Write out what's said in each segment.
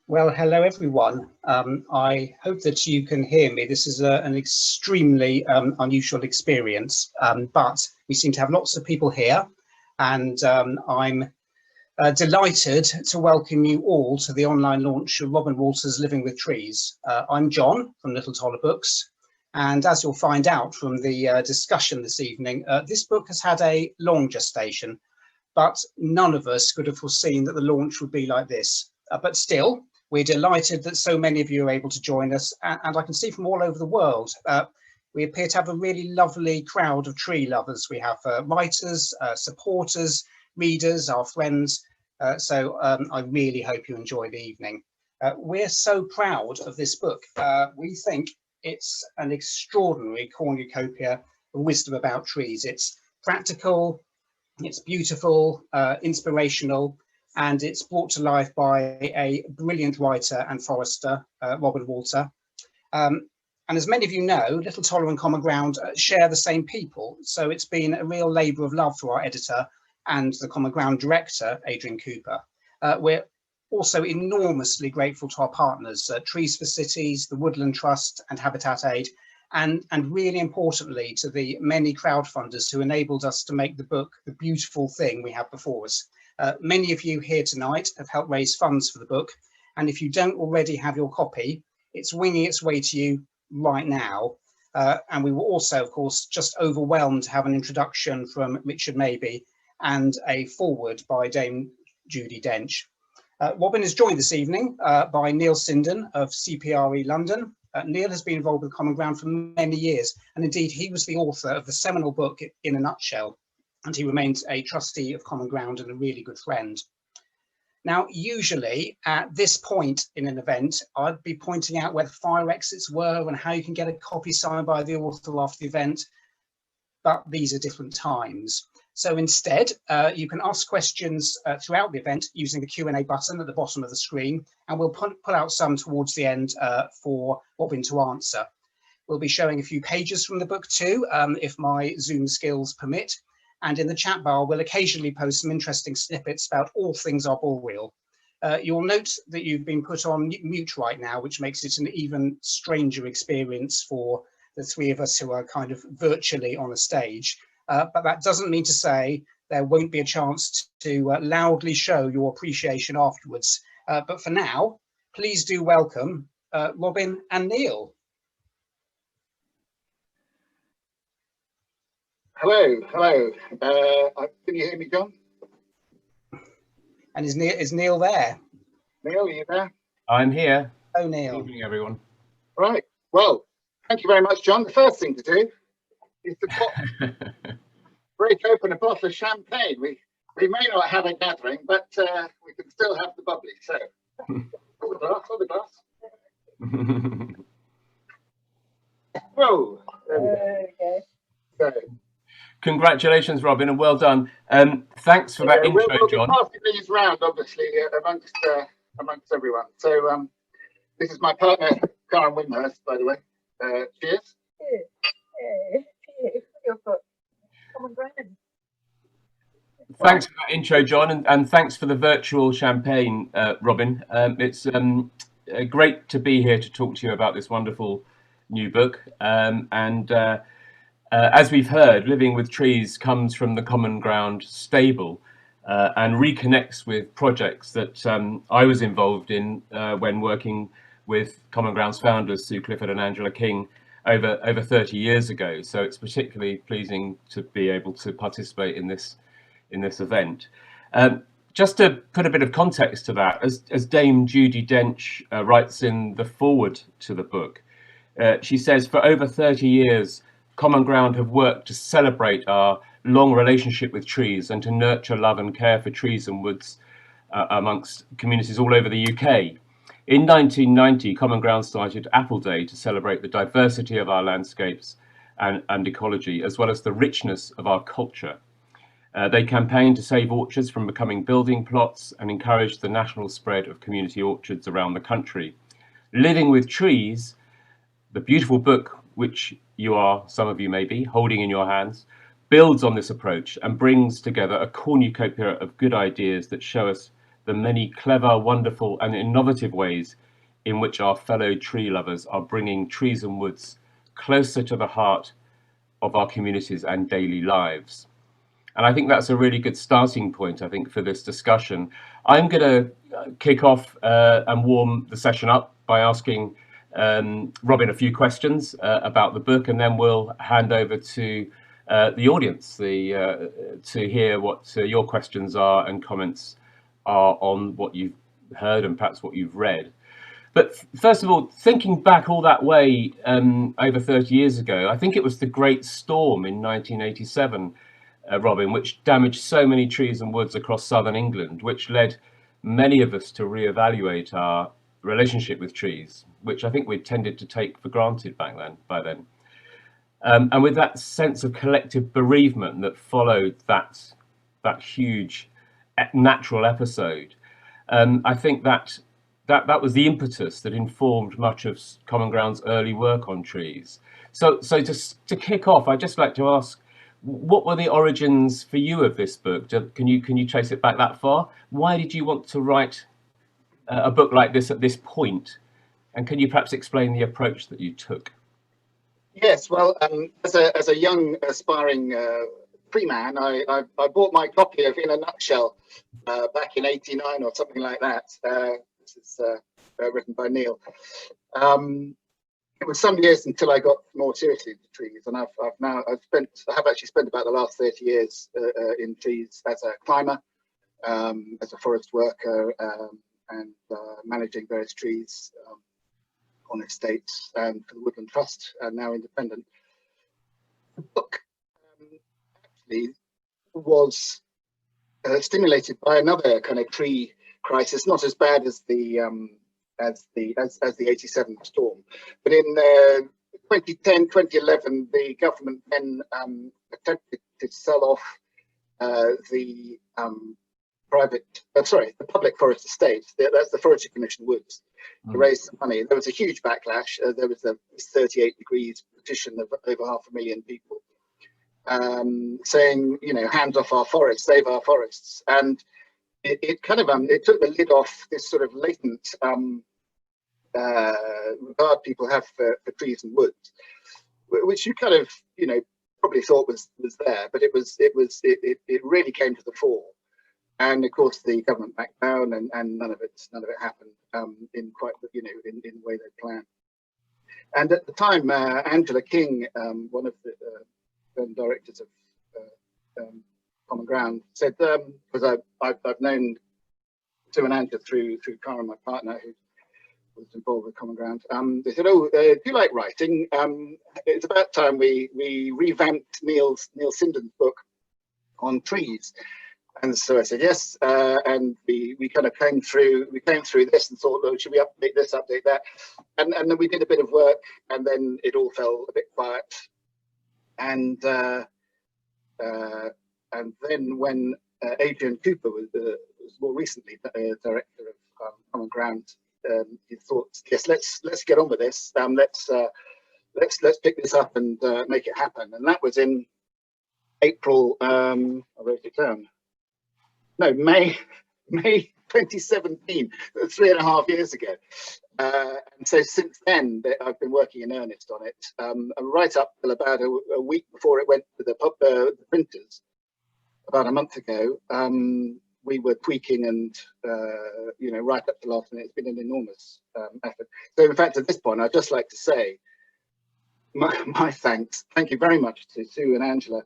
Well, hello everyone. I hope that you can hear me. This is an extremely unusual experience, but we seem to have lots of people here, and I'm delighted to welcome you all to the online launch of Robin Walter's Living with Trees. I'm John from Little Toller Books, and as you'll find out from the discussion this evening, this book has had a long gestation, but none of us could have foreseen that the launch would be like this. But still, we're delighted that so many of you are able to join us, and I can see from all over the world. We appear to have a really lovely crowd of tree lovers. We have writers, supporters, readers, our friends. So I really hope you enjoy the evening. We're so proud of this book. We think it's an extraordinary cornucopia of wisdom about trees. It's practical, it's beautiful, inspirational, and it's brought to life by a brilliant writer and forester, Robin Walter. And as many of you know, Little Toller and Common Ground share the same people, so it's been a real labour of love for our editor and the Common Ground director, Adrian Cooper. We're also enormously grateful to our partners, Trees for Cities, the Woodland Trust and Habitat Aid, and really importantly to the many crowdfunders who enabled us to make the book the beautiful thing we have before us. Many of you here tonight have helped raise funds for the book, and if you don't already have your copy, it's winging its way to you right now. And we were also, of course, just overwhelmed to have an introduction from Richard Maybe and a foreword by Dame Judi Dench. Robin is joined this evening by Neil Sinden of CPRE London. Neil has been involved with Common Ground for many years, and indeed he was the author of the seminal book In a Nutshell, and he remains a trustee of Common Ground and a really good friend. Now, usually at this point in an event, I'd be pointing out where the fire exits were and how you can get a copy signed by the author after the event, but these are different times. So instead, you can ask questions throughout the event using the Q&A button at the bottom of the screen, and we'll put out some towards the end for Robin to answer. We'll be showing a few pages from the book too, if my Zoom skills permit. And in the chat bar, we'll occasionally post some interesting snippets about all things arboreal. You'll note that you've been put on mute right now, which makes it an even stranger experience for the three of us who are kind of virtually on a stage. But that doesn't mean to say there won't be a chance to loudly show your appreciation afterwards. But for now, please do welcome Robin and Neil. Hello, hello. Can you hear me, John? And is Neil there? Neil, are you there? I'm here. Oh, Neil. Good evening, everyone. Right. Well, thank you very much, John. The first thing to do is to break open a bottle of champagne. We may not have a gathering, but we can still have the bubbly. So, hold the glass. Whoa. There we go. Okay. So, congratulations, Robin, and well done. Thanks for that intro, we'll John. be passing these round, obviously, amongst everyone. So, this is my partner, Karen Windhurst, by the way. Cheers. Your book. Common Ground. Thanks for that intro, John, and thanks for the virtual champagne, Robin. It's great to be here to talk to you about this wonderful new book. As we've heard, Living with Trees comes from the Common Ground stable and reconnects with projects that I was involved in when working with Common Ground's founders, Sue Clifford and Angela King, over 30 years ago. So it's particularly pleasing to be able to participate in this event. Just to put a bit of context to that, as Dame Judi Dench writes in the foreword to the book, she says, for over 30 years, Common Ground have worked to celebrate our long relationship with trees and to nurture love and care for trees and woods amongst communities all over the UK. In 1990, Common Ground started Apple Day to celebrate the diversity of our landscapes and ecology, as well as the richness of our culture. They campaigned to save orchards from becoming building plots and encouraged the national spread of community orchards around the country. Living with Trees, the beautiful book which you are, some of you may be, holding in your hands, builds on this approach and brings together a cornucopia of good ideas that show us the many clever, wonderful and innovative ways in which our fellow tree lovers are bringing trees and woods closer to the heart of our communities and daily lives. And I think that's a really good starting point, I think, for this discussion. I'm going to kick off and warm the session up by asking Robin a few questions about the book, and then we'll hand over to the audience to hear what your questions are and comments are on what you've heard and perhaps what you've read. But first of all, thinking back all that way over 30 years ago, I think it was the Great Storm in 1987, Robin, which damaged so many trees and woods across southern England, which led many of us to reevaluate our relationship with trees, which I think we tended to take for granted by then. And with that sense of collective bereavement that followed that huge natural episode, I think that was the impetus that informed much of Common Ground's early work on trees. So just to kick off, I'd just like to ask, what were the origins for you of this book? Can you trace it back that far? Why did you want to write a book like this at this point? And can you perhaps explain the approach that you took? Yes, well, as a young aspiring pre-man, I bought my copy of In a Nutshell back in '89 or something like that. This is written by Neil. It was some years until I got more seriously into trees, and I have actually spent about the last 30 years in trees as a climber, as a forest worker, and managing various trees on estates and for the Woodland Trust, and now independent. The book actually was stimulated by another kind of tree crisis, not as bad as the 87 storm, but in 2010, 2011, the government then attempted to sell off the public forest estate. That's the Forestry Commission Woods, to raise some money. There was a huge backlash. There was a 38 degrees petition of over 500,000 people saying, you know, hands off our forests, save our forests. And it kind of it took the lid off this sort of latent regard people have for trees and woods, which you kind of, you know, probably thought was there, but it really came to the fore. And of course, the government backed down, and none of it happened in quite, you know, in the way they planned. And at the time, Angela King, one of the directors of Common Ground, said, because I've known Sue and Angela through Karen, my partner, who was involved with Common Ground. They said, "Oh, do you like writing? It's about time we revamped Neil Sinden's book on trees." And so I said yes, and we kind of came through this and thought, oh, should we update this, update that, and then we did a bit of work, and then it all fell a bit quiet, and then when Adrian Cooper was more recently director of Common Ground, he thought, yes, let's get on with this, let's pick this up and make it happen, and that was in April. I wrote it down. No, May 2017, 3.5 years ago. And so since then, I've been working in earnest on it. Right up till about a week before it went to the printers, about a month ago, we were tweaking and, you know, right up to last minute. It's been an enormous effort. So in fact, at this point, I'd just like to say my thanks. Thank you very much to Sue and Angela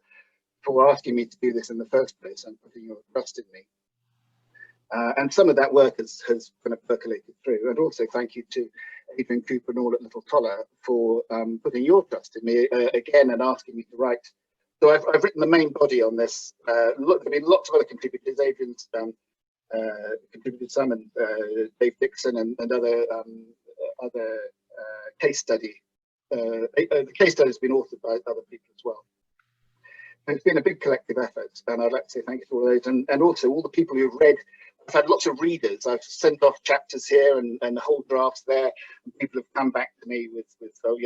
for asking me to do this in the first place and putting your trust in me. And some of that work has kind of percolated through. And also thank you to Adrian Cooper and all at Little Toller for putting your trust in me again and asking me to write. So I've written the main body on this. Look, there have been lots of other contributors. Adrian's contributed some, and Dave Dixon and other case study. The case study has been authored by other people as well. It's been a big collective effort, and I'd like to say thank you to all those, and also all the people who've read. I've had lots of readers. I've sent off chapters here and the whole drafts there, and people have come back to me with oh,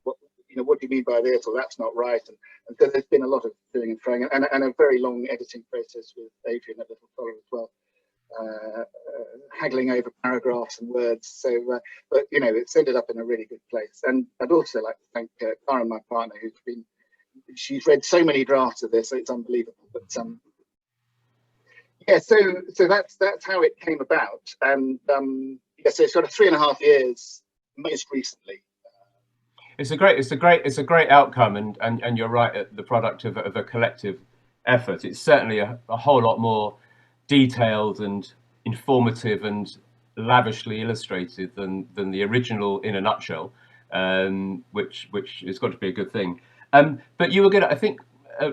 what do you mean by this, or that's not right, and so there's been a lot of doing and throwing, and a very long editing process with Adrian at Little Toller as well. haggling over paragraphs and words. So, but you know, it's ended up in a really good place. And I'd also like to thank Karen, my partner, she's read so many drafts of this, so it's unbelievable. But yeah, so that's how it came about. And yeah, so sort of 3.5 years most recently. It's a great outcome, and you're right, the product of a collective effort. It's certainly a whole lot more detailed and informative and lavishly illustrated than the original in a nutshell, which has got to be a good thing. But you were going to, I think,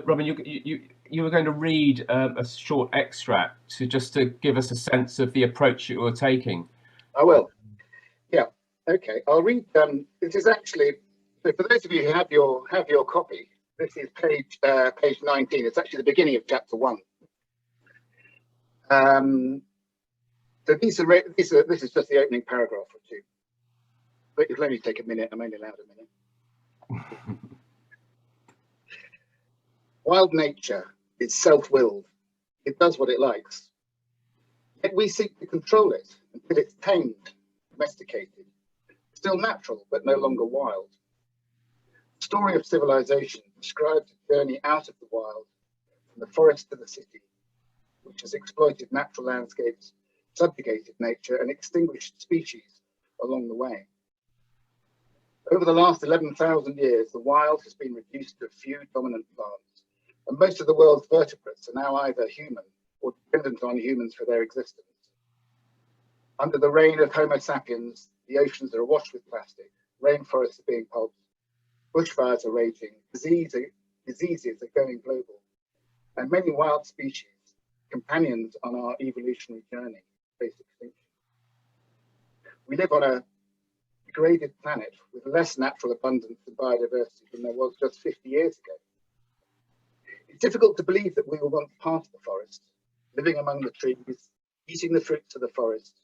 Robin, you were going to read a short extract just to give us a sense of the approach you were taking. I will. Yeah. Okay. I'll read. This is actually, so for those of you who have your copy, this is page 19. It's actually the beginning of chapter 1. So this is just the opening paragraph or two. But it'll only take a minute. I'm only allowed a minute. Wild nature is self-willed. It does what it likes. Yet we seek to control it until it's tamed, domesticated, still natural but no longer wild. The story of civilization describes a journey out of the wild, from the forest to the city, which has exploited natural landscapes, subjugated nature, and extinguished species along the way. Over the last 11,000 years, the wild has been reduced to a few dominant plants, and most of the world's vertebrates are now either human or dependent on humans for their existence. Under the reign of Homo sapiens, the oceans are awash with plastic, rainforests are being pulped, bushfires are raging, diseases are going global, and many wild species, companions on our evolutionary journey, face extinction. We live on a degraded planet with less natural abundance and biodiversity than there was just 50 years ago. It's difficult to believe that we were once part of the forest, living among the trees, eating the fruits of the forest,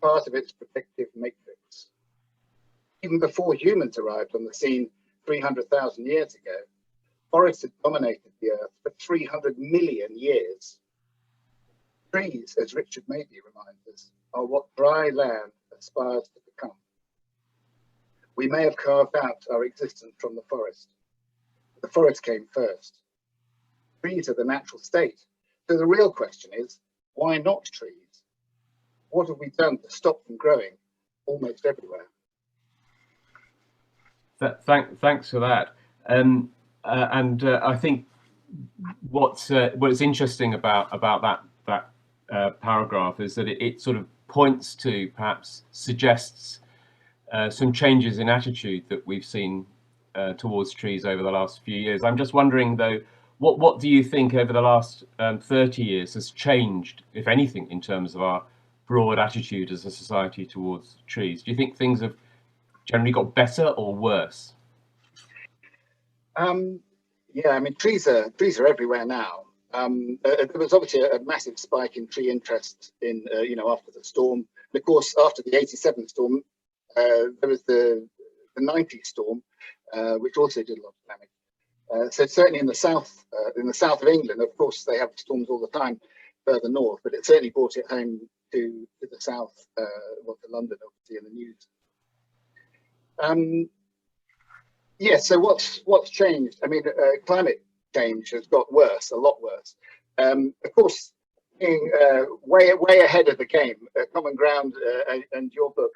part of its protective matrix. Even before humans arrived on the scene 300,000 years ago, forests had dominated the earth for 300 million years. Trees, as Richard Mabey reminds us, are what dry land aspires to become. We may have carved out our existence from the forest. The forest came first. Trees are the natural state. So the real question is, why not trees? What have we done to stop them growing almost everywhere? Thanks for that. I think what's interesting about that paragraph is that it sort of points to, perhaps suggests, some changes in attitude that we've seen towards trees over the last few years. I'm just wondering, though, what do you think over the last 30 years has changed, if anything, in terms of our broad attitude as a society towards trees? Do you think things have generally got better or worse? Yeah, I mean, trees are everywhere now. There was obviously a massive spike in tree interest in after the storm. And of course, after the '87 storm, there was the '90 storm, which also did a lot of damage. So certainly in the south of England, of course, they have storms all the time further north, but it certainly brought it home to the south, well, to London, obviously, in the news. Yeah, so what's changed? I mean, climate change has got worse, a lot worse. Of course, being way ahead of the game, Common Ground and your book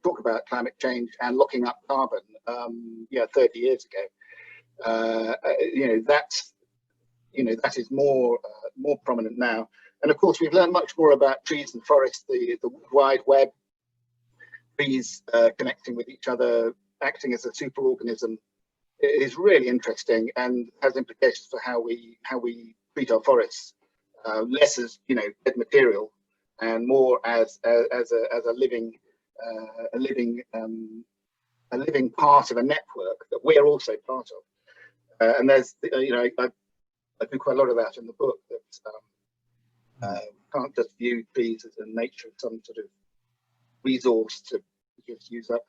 talk about climate change and locking up carbon. 30 years ago. That is more prominent now. And of course, we've learned much more about trees and forests, the wide web, trees connecting with each other, acting as a superorganism. It is really interesting and has implications for how we treat our forests, less as dead material, and more as a living part of a network that we are also part of. And there's I do quite a lot of that in the book, that can't just view trees as a nature, some sort of resource to just use up.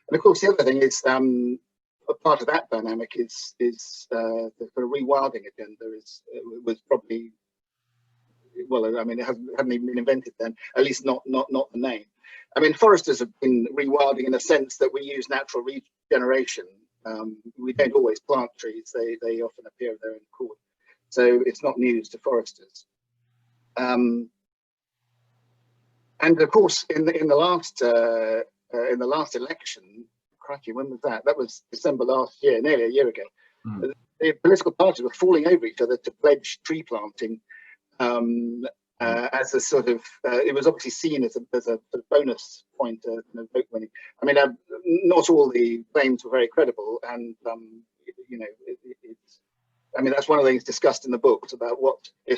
And of course, the other thing is, a part of that dynamic is the rewilding agenda was probably well, I mean, it hadn't even been invented then, at least not the name. I mean, foresters have been rewilding in the sense that we use natural regeneration. We don't always plant trees; they often appear of their own accord. So it's not news to foresters. And of course, in the last election, crikey, when was that? That was December last year, nearly a year ago. The political parties were falling over each other to pledge tree planting as a sort of. It was obviously seen as a bonus point, vote winning. I mean, not all the claims were very credible, and you know, it's. I mean, that's one of the things discussed in the book about who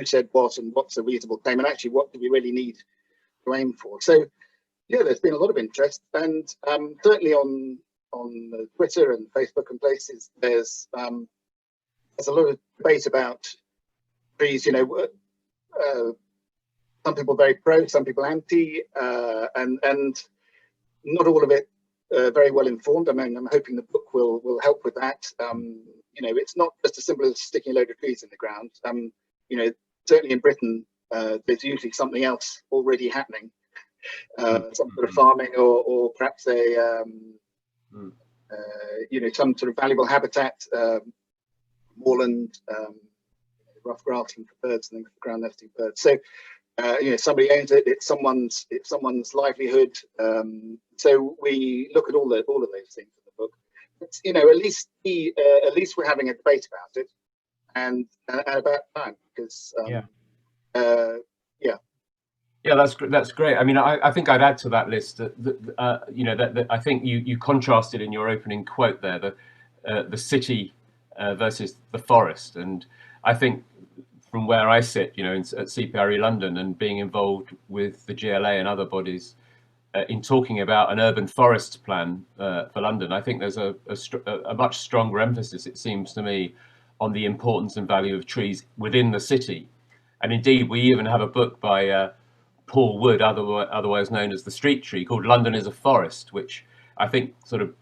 said what and what's a reasonable claim, and actually what do we really need to aim for. So yeah, there's been a lot of interest, and certainly on Twitter and Facebook and places, there's a lot of debate about trees. You know, some people very pro, some people anti, and not all of it very well informed. I mean, I'm hoping the book will help with that. You know, it's not just as simple as sticking a load of trees in the ground. You know, certainly in Britain, there's usually something else already happening, some sort of farming or perhaps a you know, some sort of valuable habitat, moorland, rough grafting for birds and things, for ground nesting birds. So you know, somebody owns it. It's someone's livelihood. So we look at all of those things in the book. But, you know, at least we're having a debate about it, and about time, because that's great. I mean, I think I'd add to that list that, you know, that I think you contrasted in your opening quote there the city versus the forest, and I think from where I sit, you know, at CPRE London, and being involved with the GLA and other bodies in talking about an urban forest plan for London, I think there's a much stronger emphasis, it seems to me, on the importance and value of trees within the city. And indeed, we even have a book by Paul Wood, otherwise known as The Street Tree, called London is a Forest, which I think sort of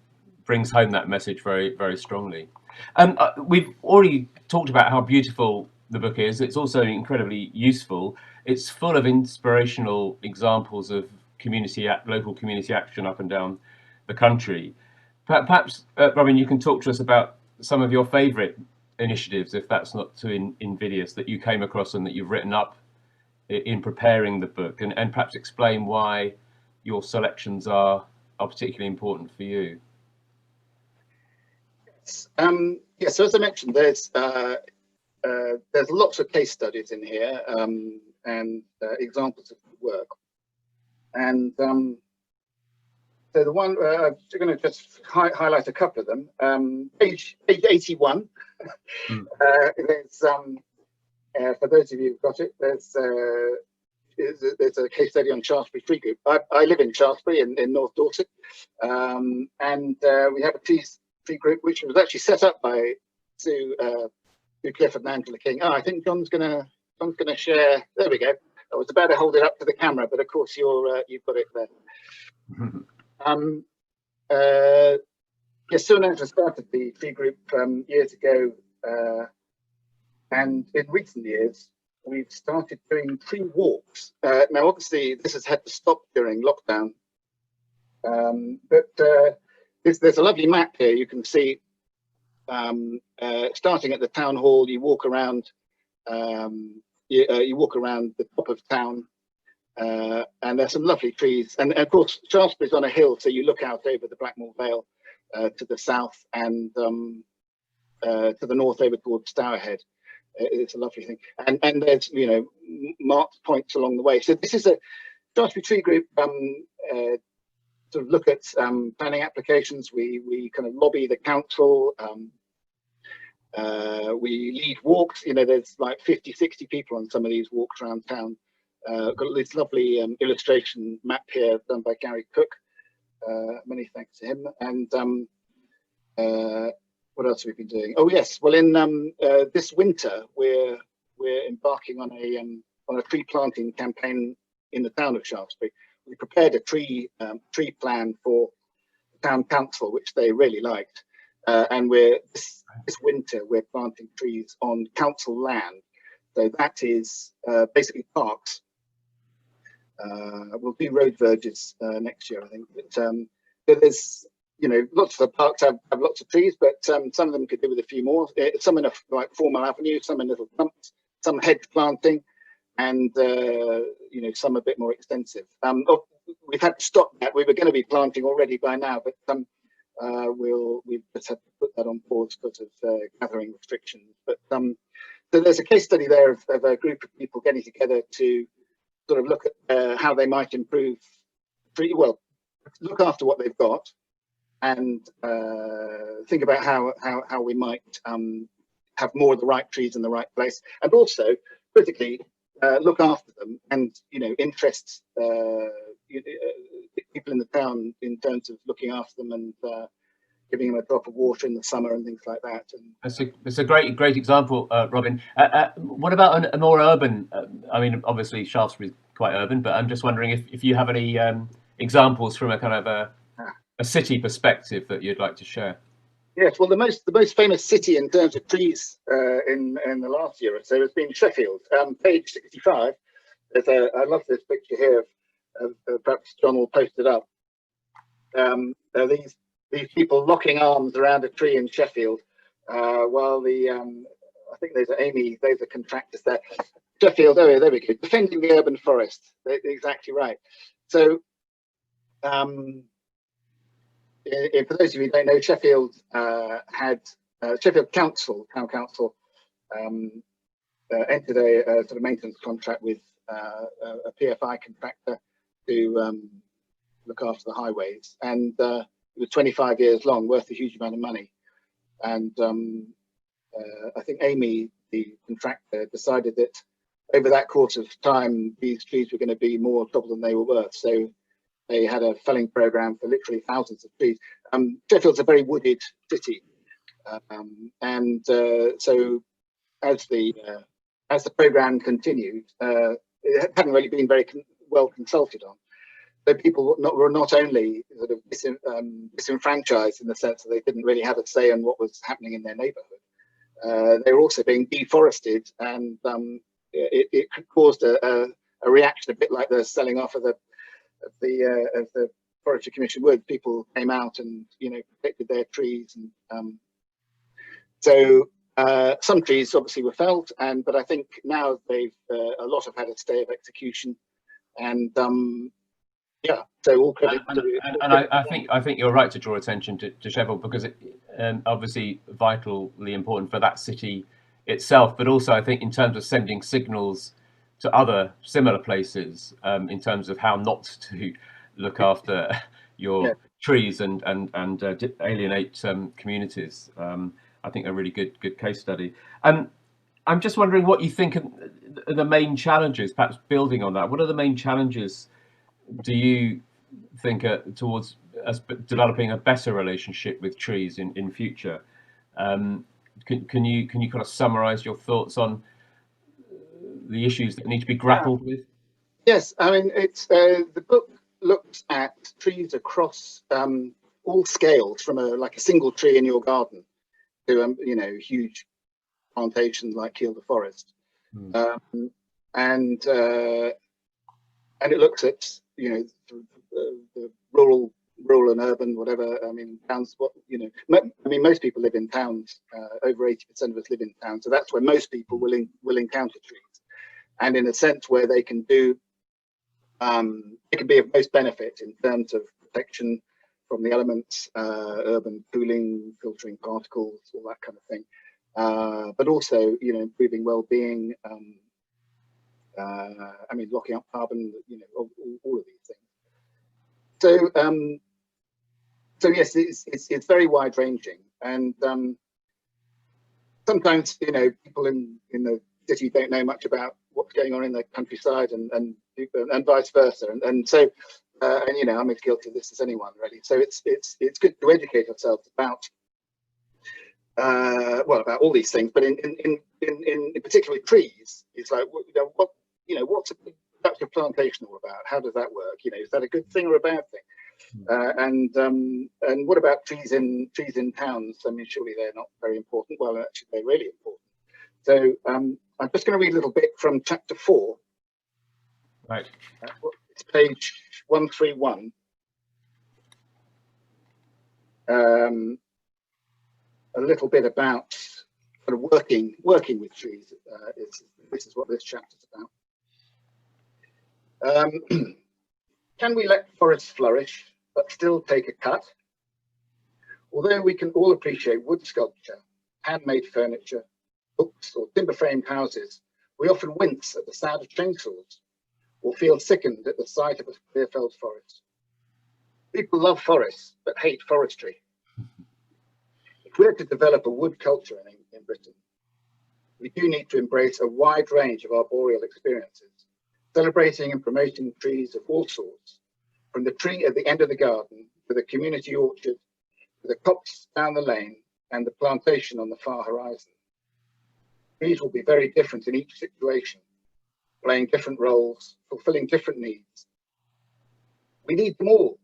brings home that message very, very strongly. We've already talked about how beautiful the book is. It's also incredibly useful. It's full of inspirational examples of local community action up and down the country. Perhaps, Robin, you can talk to us about some of your favourite initiatives, if that's not too invidious, that you came across and that you've written up in preparing the book, and perhaps explain why your selections are particularly important for you. Yes, so as I mentioned, there's lots of case studies in here, and examples of work. And so the one I'm going to just highlight a couple of them. Page 81. There's for those of you who've got it, there's a case study on Shaftesbury Tree Group. I live in Shaftesbury in North Dorset, and we have a tree group which was actually set up by Sue Clifford and Angela King. Oh, I think John's gonna share. There we go. I was about to hold it up to the camera, but of course you've got it there. Yes, Sue and Angela started the tree group years ago, and in recent years we've started doing tree walks. Now, obviously, this has had to stop during lockdown, but there's a lovely map here. You can see, starting at the town hall, you walk around. You walk around the top of town, and there's some lovely trees. And of course, Shaftesbury's on a hill, so you look out over the Blackmore Vale to the south, and to the north over towards Stourhead. It's a lovely thing. And there's, you know, marked points along the way. So this is a Shaftesbury Tree Group. Sort of look at planning applications. We kind of lobby the council. We lead walks. You know, there's like 50, 60 people on some of these walks around town. Got this lovely illustration map here done by Gary Cook. Many thanks to him. And what else have we been doing? Oh yes, well in this winter we're embarking on a tree planting campaign in the town of Shaftesbury. We prepared a tree plan for the town council, which they really liked. and this winter we're planting trees on council land. So that is basically parks. We'll do road verges next year, I think. But so there's, lots of the parks have lots of trees, but some of them could do with a few more. Some in like formal avenue, some in little clumps, some hedge planting, and some a bit more extensive. We've had to stop that. We were going to be planting already by now, but we've just had to put that on pause because of gathering restrictions. But so there's a case study there of a group of people getting together to sort of look at how they might improve, look after what they've got, and think about how we might have more of the right trees in the right place, and also critically look after them and interest people in the town in terms of looking after them and giving them a drop of water in the summer and things like that. And it's a great example, Robin. What about a more urban? I mean, obviously Shaftesbury is quite urban, but I'm just wondering if you have any examples from a kind of a city perspective that you'd like to share. Yes, well, the most famous city in terms of trees in the last year or so has been Sheffield. Page 65. I love this picture here of perhaps John will post it up. These people locking arms around a tree in Sheffield, while I think there's a contractors there. Sheffield, oh yeah, there we go. Defending the urban forest. They're exactly right. So, for those of you who don't know, Sheffield Sheffield Council, Town Council, entered a sort of maintenance contract with a PFI contractor to look after the highways, and it was 25 years long, worth a huge amount of money. And I think Amy, the contractor, decided that over that course of time, these trees were going to be more trouble than they were worth. So they had a felling program for literally thousands of trees. Sheffield's a very wooded city, and so as the program continued, it hadn't really been very well consulted on. So people were not only sort of disenfranchised in the sense that they didn't really have a say in what was happening in their neighbourhood. They were also being deforested, and it caused a reaction a bit like the selling off of the Forestry Commission would. People came out and protected their trees, and so some trees obviously were felled, but I think now a lot have had a stay of execution, and yeah, so all credit. I think you're right to draw attention to Sheffield, because it obviously vitally important for that city itself, but also I think in terms of sending signals to other similar places in terms of how not to look after your trees and alienate communities. I think a really good case study. I'm just wondering what you think are the main challenges, perhaps building on that. What are the main challenges do you think towards us developing a better relationship with trees in future? Can you kind of summarize your thoughts on the issues that need to be grappled with? Yes, I mean, it's the book looks at trees across all scales, from a single tree in your garden to huge plantations like Kielder Forest, and it looks at the rural and urban, whatever. I mean, towns. Most people live in towns. Over 80% of us live in towns, so that's where most people will encounter trees, and in a sense where they can do. It can be of most benefit in terms of protection from the elements, urban cooling, filtering particles, all that kind of thing, but also improving well-being. Locking up carbon, all of these things. So yes, it's very wide-ranging, and sometimes people in the city don't know much about what's going on in the countryside, and vice versa, and so I'm as guilty of this as anyone, really. So it's good to educate ourselves about about all these things, but in particular trees. It's like what's a productive plantation all about? How does that work? Is that a good thing or a bad thing? And what about trees in towns? I mean, surely they're not very important. Well, actually, they're really important. So I'm just going to read a little bit from chapter 4. Right. It's page 131. A little bit about sort of working with trees. This is what this chapter is about. Can we let forests flourish but still take a cut? Although we can all appreciate wood sculpture, handmade furniture, books or timber-framed houses, we often wince at the sound of chainsaws or feel sickened at the sight of a clear-felled forest. People love forests but hate forestry. If we're to develop a wood culture in Britain, we do need to embrace a wide range of arboreal experiences, celebrating and promoting trees of all sorts, from the tree at the end of the garden to the community orchard, to the copse down the lane and the plantation on the far horizon. Trees will be very different in each situation, playing different roles, fulfilling different needs. We need them all.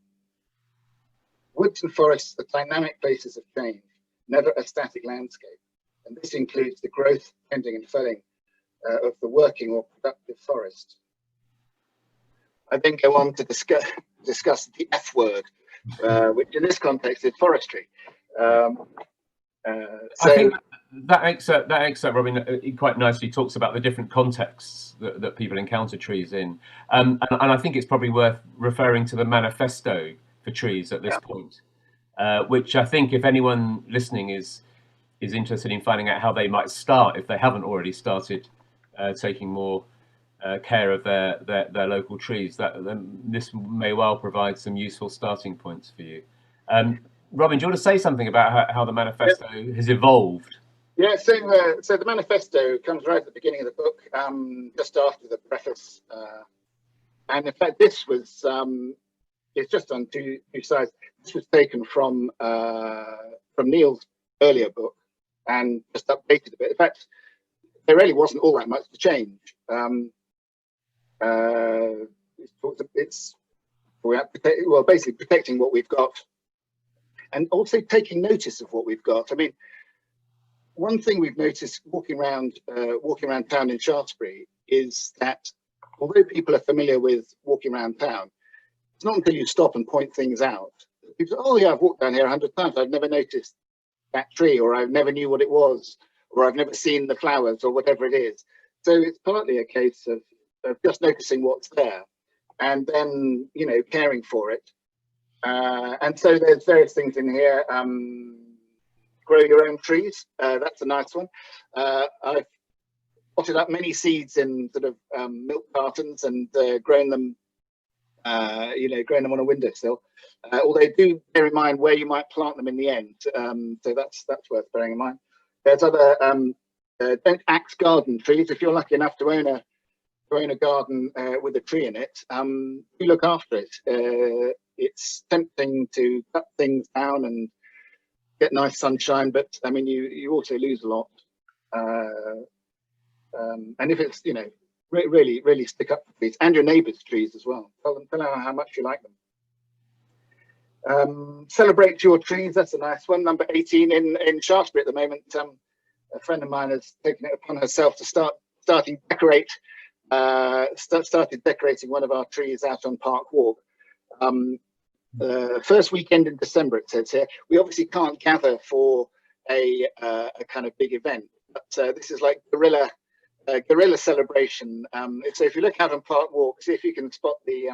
Woods and forests are dynamic places of change, never a static landscape, and this includes the growth, tending and felling of the working or productive forest. I then go on to discuss the F word, which in this context is forestry. I think that excerpt, Robin, it quite nicely talks about the different contexts that people encounter trees in, and I think it's probably worth referring to the manifesto for trees at this point, which I think if anyone listening is interested in finding out how they might start, if they haven't already started taking more care of their local trees, this may well provide some useful starting points for you. Robin, do you want to say something about how the manifesto has evolved? Yeah, so the manifesto comes right at the beginning of the book, just after the preface, and in fact this was it's just on two sides. This was taken from Neil's earlier book and just updated a bit. In fact, there really wasn't all that much to change. It's basically protecting what we've got and also taking notice of what we've got. I mean, one thing we've noticed walking around town in Shaftesbury is that although people are familiar with walking around town, it's not until you stop and point things out. People say, oh yeah, I've walked down here 100 times. I've never noticed that tree, or I never knew what it was, or I've never seen the flowers, or whatever it is. So it's partly a case of just noticing what's there and then, you know, caring for it. And so there's various things in here. Grow your own trees. That's a nice one. I've potted up many seeds in sort of milk cartons and grown them on a windowsill. Although do bear in mind where you might plant them in the end. So that's worth bearing in mind. There's other don't axe garden trees. If you're lucky enough to own a garden with a tree in it, you look after it. It's tempting to cut things down and get nice sunshine, but I mean you also lose a lot. And if it's, you know, really stick up for trees and your neighbours' trees as well. Tell them how much you like them. Celebrate your trees. That's a nice one. Number 18 in Shaftesbury at the moment. A friend of mine has taken it upon herself to started decorating one of our trees out on Park Walk. First weekend in December, it says here. We obviously can't gather for a kind of big event, but this is like guerrilla celebration. So if you look out on Park Walk, see if you can spot the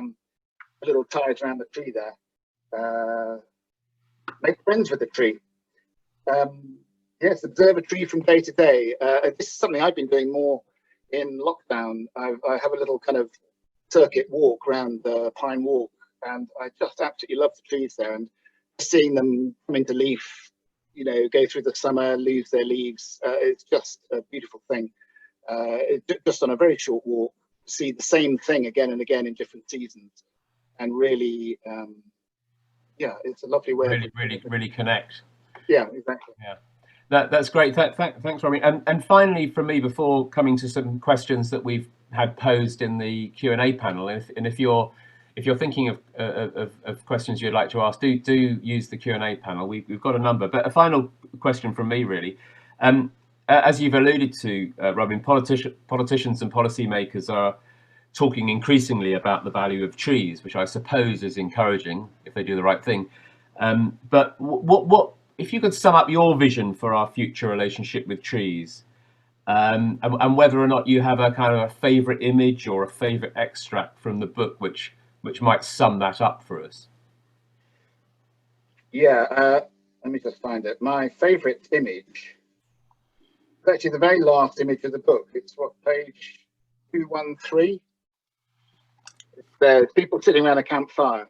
little ties around the tree there. Make friends with the tree. Yes, observe a tree from day to day. This is something I've been doing more in lockdown. I have a little kind of circuit walk around Pine Walk, and I just absolutely love the trees there, and seeing them come into leaf, you know, go through the summer, lose their leaves. It's just a beautiful thing. Just on a very short walk, see the same thing again and again in different seasons, and really, yeah, it's a lovely way. Really connect. Yeah, exactly. Yeah. That's great. Thanks, Robbie. And finally, from me, before coming to some questions that we've had posed in the Q&A panel, and if you're if you're thinking of questions you'd like to ask, do use the Q&A panel. We've got a number. But a final question from me, really. As you've alluded to, Robin, politicians and policymakers are talking increasingly about the value of trees, which I suppose is encouraging if they do the right thing. But what if you could sum up your vision for our future relationship with trees, and whether or not you have a kind of a favourite image or a favourite extract from the book which might sum that up for us? Yeah, let me just find it. My favourite image is actually the very last image of the book. It's what, page 213? There's people sitting around a campfire.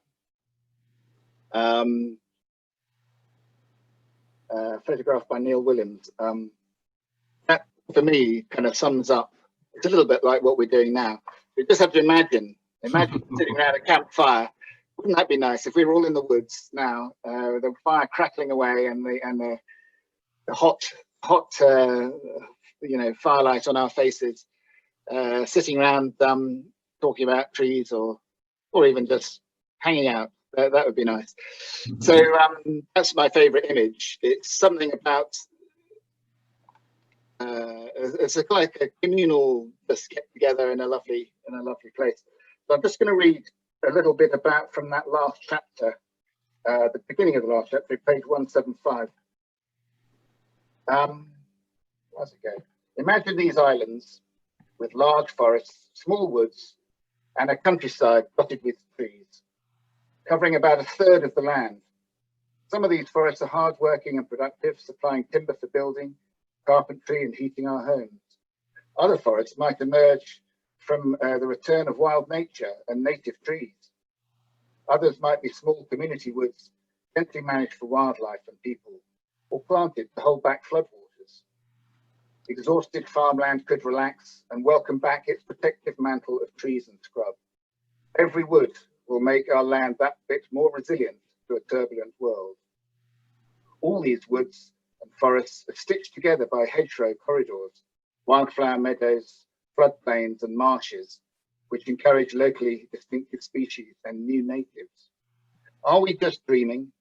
Photographed by Neil Williams. That, for me, kind of sums up. It's a little bit like what we're doing now. You just have to imagine sitting around a campfire. Wouldn't that be nice if we were all in the woods now, the fire crackling away and the hot firelight on our faces, sitting around talking about trees or even just hanging out. That would be nice. So that's my favourite image. It's something about it's like a communal just get together in a lovely place. So I'm just going to read a little bit about from that last chapter, the beginning of the last chapter, page 175. How's it go? Imagine these islands with large forests, small woods, and a countryside dotted with trees, covering about 1/3 of the land. Some of these forests are hard-working and productive, supplying timber for building, carpentry, and heating our homes. Other forests might emerge from the return of wild nature and native trees. Others might be small community woods, gently managed for wildlife and people, or planted to hold back floodwaters. Exhausted farmland could relax and welcome back its protective mantle of trees and scrub. Every wood will make our land that bit more resilient to a turbulent world. All these woods and forests are stitched together by hedgerow corridors, wildflower meadows, floodplains and marshes, which encourage locally distinctive species and new natives. Are we just dreaming?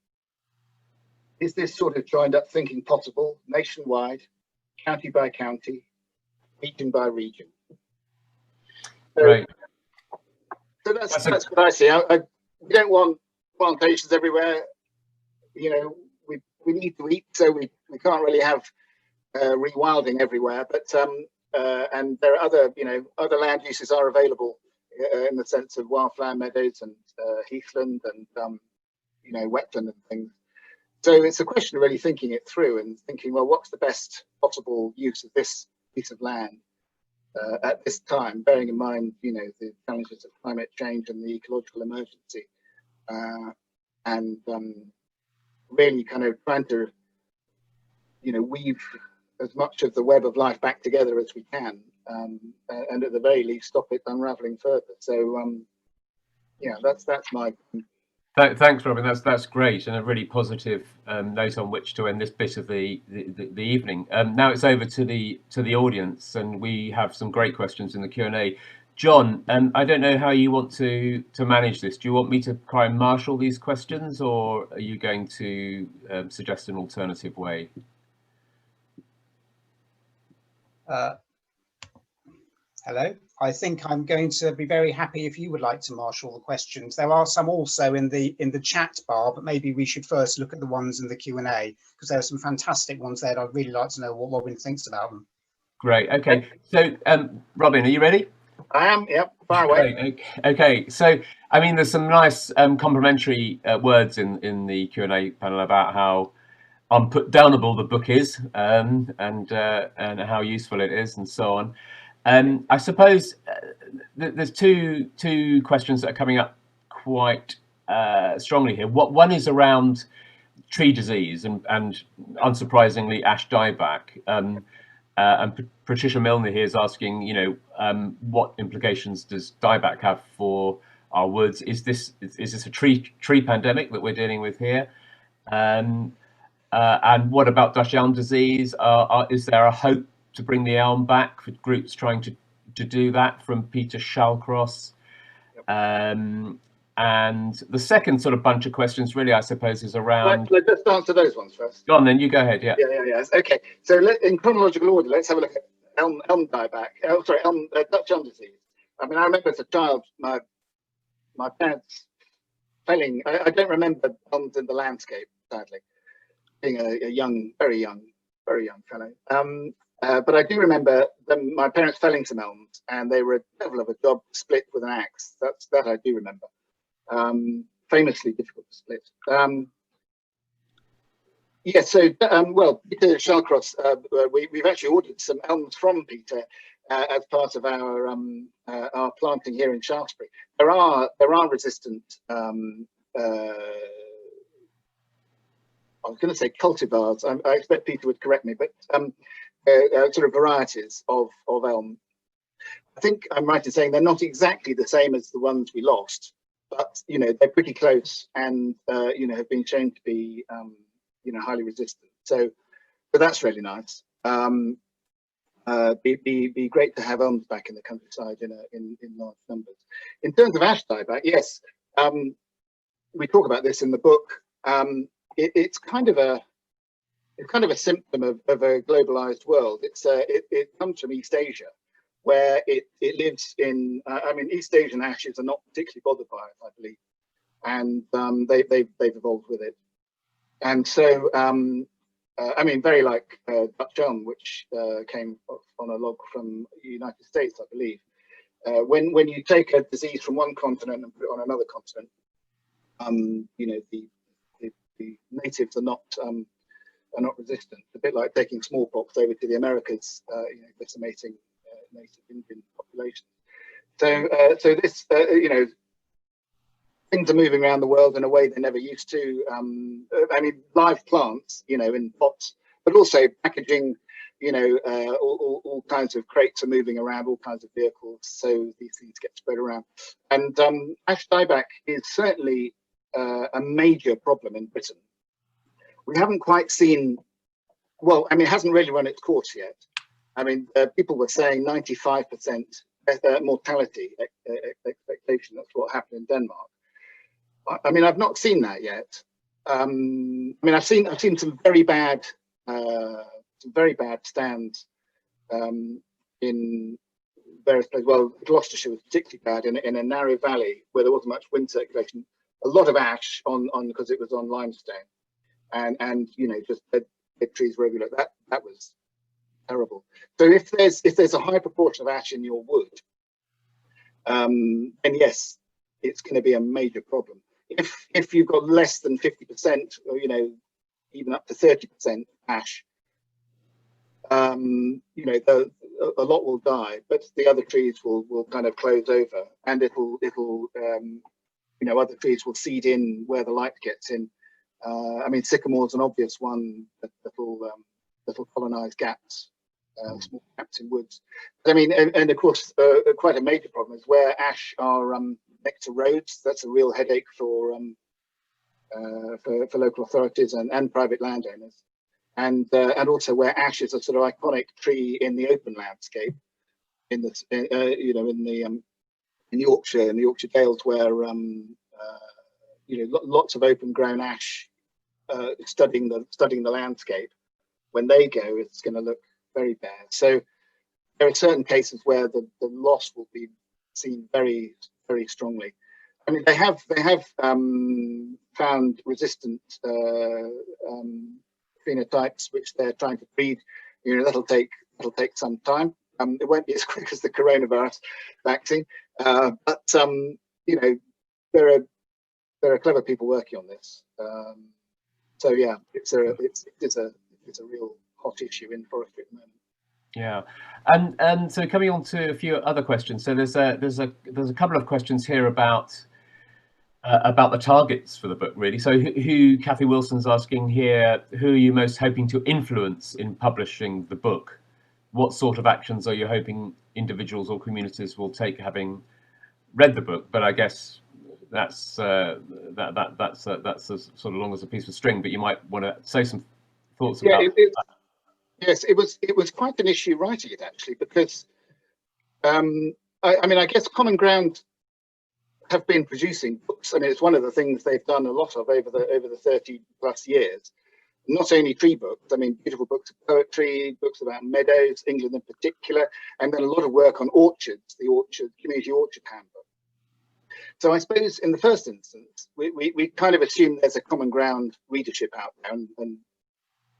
Is this sort of joined up thinking possible nationwide, county by county, region by region? So, Right. So that's what I see. We don't want plantations everywhere. You know, we need to eat, so we can't really have rewilding everywhere. But and there are other land uses are available in the sense of wildflower meadows and heathland and wetland and things. So it's a question of really thinking it through and thinking, well, what's the best possible use of this piece of land at this time, bearing in mind, the challenges of climate change and the ecological emergency, and really kind of trying to, weave as much of the web of life back together as we can, and at the very least stop it unraveling further. So, that's my. Thanks, Robin. That's great, and a really positive note on which to end this bit of the evening. Now it's over to the audience, and we have some great questions in the Q&A. John, I don't know how you want to manage this. Do you want me to try and marshal these questions, or are you going to suggest an alternative way? Hello. I think I'm going to be very happy if you would like to marshal the questions. There are some also in the chat bar, but maybe we should first look at the ones in the Q&A, because there are some fantastic ones there. I'd really like to know what Robin thinks about them. Great. Okay. So, Robin, are you ready? I am. Yep. Far away. Okay. So, I mean, there's some nice complimentary words in the Q&A panel about how unputdownable the book is, and how useful it is, and so on. I suppose there's two questions that are coming up quite strongly here. One is around tree disease and unsurprisingly ash dieback. And Patricia Milner here is asking, what implications does dieback have for our woods? Is this a tree pandemic that we're dealing with here? And what about Dutch elm disease? Is there a hope to bring the elm back for groups trying to do that? From Peter Shallcross. And the second sort of bunch of questions, really, I suppose, is around. Let's just answer those ones first. Go on, then you go ahead. Yeah. Yeah. Okay. So in chronological order, let's have a look at elm dieback. Elm Dutch elm disease. I mean, I remember as a child, my parents felling. I don't remember elms in the landscape, sadly, being a young, very young fellow. But I do remember my parents felling some elms, and they were a devil of a job to split with an axe. That I do remember. Famously difficult to split. Yes, so well, Peter Shallcross, we've actually ordered some elms from Peter as part of our planting here in Shaftesbury. There are resistant. I was going to say cultivars. I expect Peter would correct me, but sort of varieties of elm. I think I'm right in saying they're not exactly the same as the ones we lost, but you know they're pretty close, and you know have been shown to be you know highly resistant. So that's really nice. Be great to have elms back in the countryside in large numbers. In terms of ash dieback, yes, we talk about this in the book. It's kind of a symptom of a globalized world. It comes from East Asia, where it lives in. I mean, East Asian ashes are not particularly bothered by it, I believe, and they've evolved with it. And so, I mean, very like Dutch elm, which came on a log from the United States, I believe. When you take a disease from one continent and put it on another continent, you know, the natives are not resistant. A bit like taking smallpox over to the Americas, you know, decimating native Indian populations. So this, you know, things are moving around the world in a way they never used to. I mean, live plants, you know, in pots, but also packaging, you know, all kinds of crates are moving around, all kinds of vehicles, so these things get spread around. And ash dieback is certainly a major problem in Britain. We haven't quite seen, well, I mean, it hasn't really run its course yet. I mean, people were saying 95% mortality expectation. That's what happened in Denmark. I mean, I've not seen that yet. I mean, I've seen some very bad stands in various places. Well, Gloucestershire was particularly bad in a narrow valley where there wasn't much wind circulation. A lot of ash on because it was on limestone, and you know, just dead trees were everywhere. That was terrible. So if there's a high proportion of ash in your wood, then yes, it's going to be a major problem. If you've got less than 50%, or you know, even up to 30% ash, you know, a lot will die, but the other trees will kind of close over, and it'll you know, other trees will seed in where the light gets in. I mean, sycamore's an obvious one that'll colonize gaps, small gaps in woods. But, I mean, and of course, quite a major problem is where ash are next to roads. That's a real headache for local authorities and private landowners, and also where ash is a sort of iconic tree in the open landscape, in the you know, in Yorkshire, in the Yorkshire Dales, where you know, lots of open grown ash studying the landscape. When they go, it's going to look very bad. So there are certain cases where the loss will be seen very, very strongly. I mean, they have found resistant phenotypes which they're trying to breed. You know, that'll take some time. It won't be as quick as the coronavirus vaccine, but you know, there are clever people working on this. So yeah, it's a real hot issue in forestry at the moment. Yeah, and so coming on to a few other questions. So there's a couple of questions here about the targets for the book, really. So who Kathy Wilson's asking here, who are you most hoping to influence in publishing the book? What sort of actions are you hoping individuals or communities will take having read the book? But I guess that's that's as sort of long as a piece of string. But you might want to say some thoughts about that. Yes, it was quite an issue writing it, actually, because I mean, I guess Common Ground have been producing books. I mean, it's one of the things they've done a lot of over the 30 plus years. Not only tree books, I mean, beautiful books of poetry, books about meadows, England in particular, and then a lot of work on orchards, the community orchard handbook. So I suppose in the first instance, we kind of assume there's a common ground readership out there, and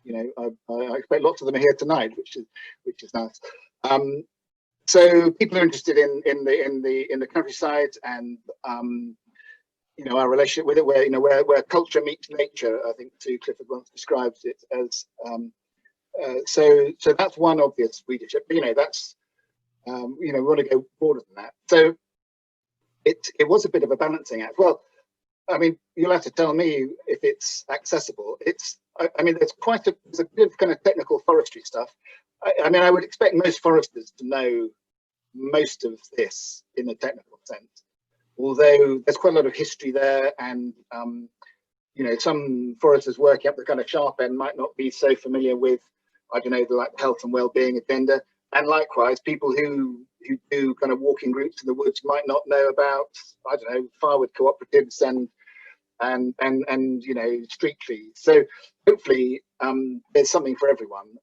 you know, I expect lots of them are here tonight, which is nice. So people are interested in the countryside, and you know, our relationship with it, where culture meets nature. I think Sue Clifford once describes it as. So that's one obvious readership. But, you know, that's you know, we want to go broader than that. So it was a bit of a balancing act. Well, I mean, you'll have to tell me if it's accessible. I mean, there's a bit of kind of technical forestry stuff. I mean, I would expect most foresters to know most of this in a technical sense, although there's quite a lot of history there, and you know, some foresters working up the kind of sharp end might not be so familiar with, I don't know, the like health and well-being agenda, and likewise, people who do kind of walking groups in the woods might not know about, I don't know, firewood cooperatives and you know, street trees. So hopefully there's something for everyone.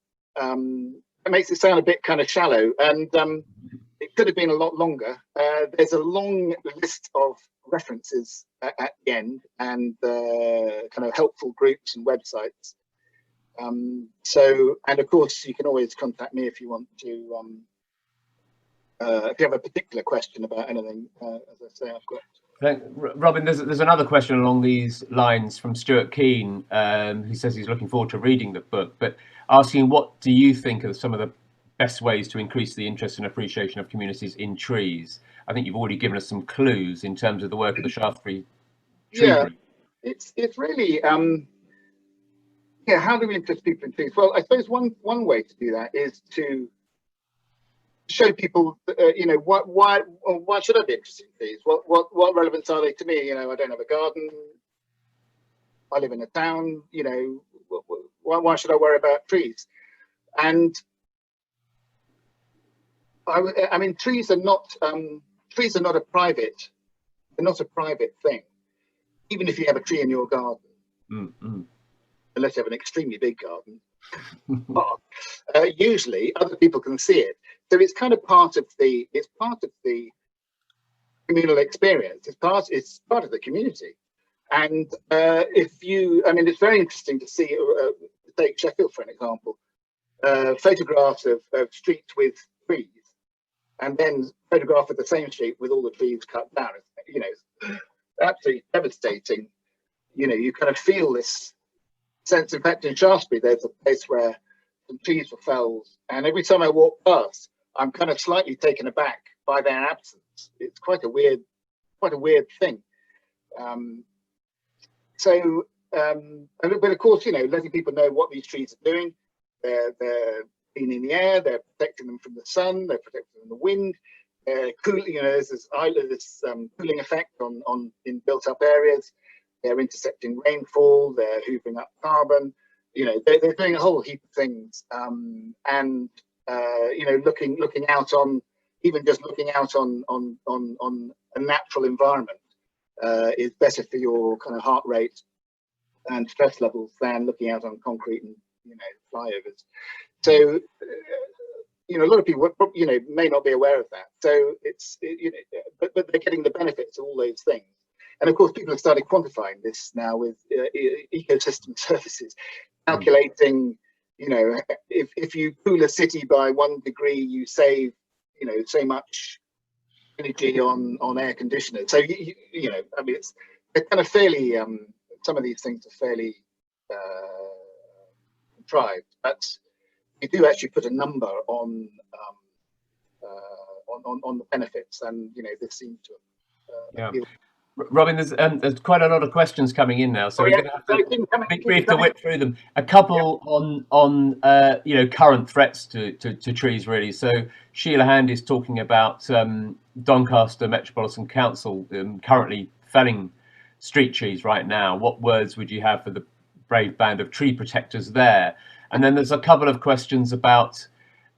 It makes it sound a bit kind of shallow, and it could have been a lot longer. There's a long list of references at the end, and kind of helpful groups and websites. So, and of course, you can always contact me if you want to, if you have a particular question about anything. As I say, I've got. Robin, there's another question along these lines from Stuart Keane, who says he's looking forward to reading the book, but asking, what do you think are some of the best ways to increase the interest and appreciation of communities in trees? I think you've already given us some clues in terms of the work of the Shaftesbury Tree Group. It's really yeah, how do we interest people in trees? Well, I suppose one way to do that is to show people, you know, why should I be interested in trees? What relevance are they to me? You know, I don't have a garden. I live in a town. You know, why should I worry about trees? And I mean, trees are not a private. They're not a private thing. Even if you have a tree in your garden, unless you have an extremely big garden, usually other people can see it. So it's kind of part of the communal experience. It's part of the community. And if you, I mean, it's very interesting to see. Take Sheffield for an example. Photographs of streets with trees, and then photograph of the same street with all the trees cut down. You know, absolutely devastating. You know, you kind of feel this sense. In fact, in Shaftesbury, there's a place where some trees were felled, and every time I walk past, I'm kind of slightly taken aback by their absence. It's quite a weird thing. But of course, you know, letting people know what these trees are doing. They're cleaning the air, they're protecting them from the sun, they're protecting them from the wind, cooling. You know, there's this cooling effect in built-up areas. They're intercepting rainfall, they're hoovering up carbon. You know, they're doing a whole heap of things, and you know, looking out on, even just looking out on a natural environment is better for your kind of heart rate and stress levels than looking out on concrete and, you know, flyovers. So you know, a lot of people, you know, may not be aware of that. So you know, but they're getting the benefits of all those things. And of course, people have started quantifying this now with ecosystem services, calculating, you know, if you cool a city by 1 degree, you save, you know, so much energy on air conditioners. So you know, I mean, they're kind of fairly. Some of these things are fairly contrived, but you do actually put a number on the benefits, and you know, this seems to appeal. Robin, there's quite a lot of questions coming in now, so we're going to have to be brief to whip through them. A couple on you know, current threats to trees, really. So Sheila Hand is talking about Doncaster Metropolitan Council currently felling street trees right now. What words would you have for the brave band of tree protectors there? And then there's a couple of questions about